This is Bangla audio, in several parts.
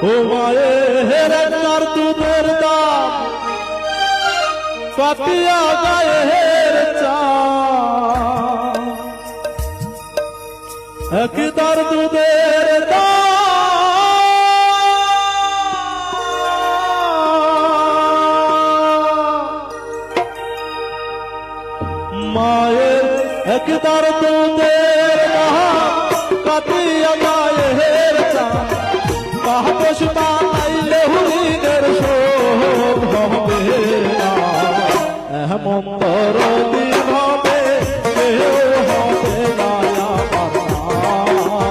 ও মায়ের একটার দুধের দাম পাতিয়া গায়ের চাম, একটার দুধের দাম মায়ের একটার দুধের দাম পাতিয়া গায়ের চাম, পাপস বানাইলে হরিণের শোভ হবে না, এমন দরদি ভাবে কেউ হবে না আমার মা,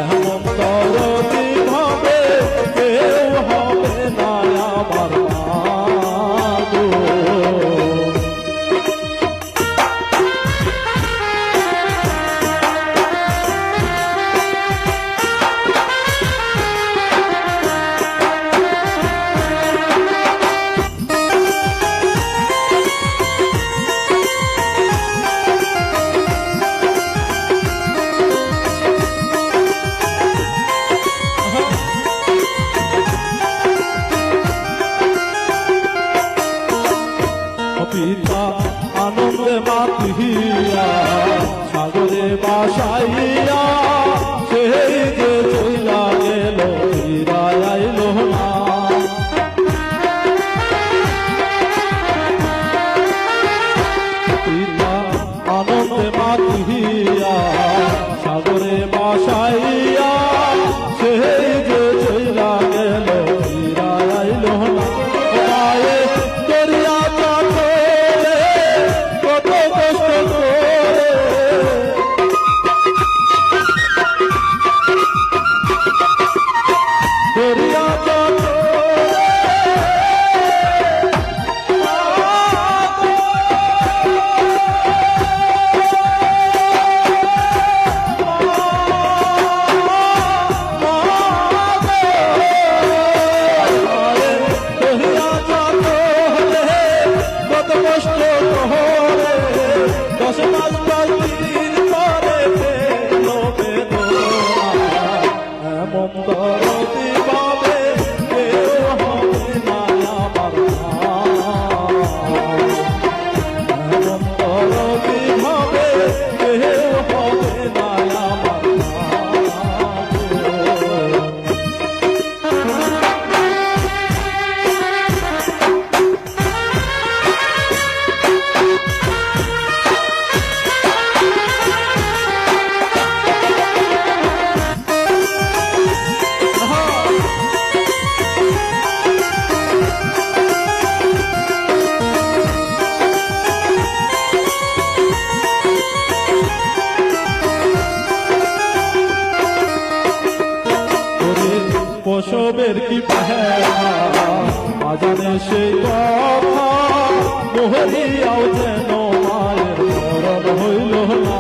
এমন দরদি ভাবে কেউ হবে না আমার মা গো। পিতা আনন্দে মাতিয়া সাগরে বাসাইয়া, সেই যে চইলা গেল ফিরা আইল না, পিতা আনন্দে মাতিয়া সাগরে বাসাইয়া, সেই যে চইলা গেল ফিরা আইল না, প্রসবের কি পেহা আজানে সেই কথা, মোহরিয়াও যেন মায়ের মরণ হইল না।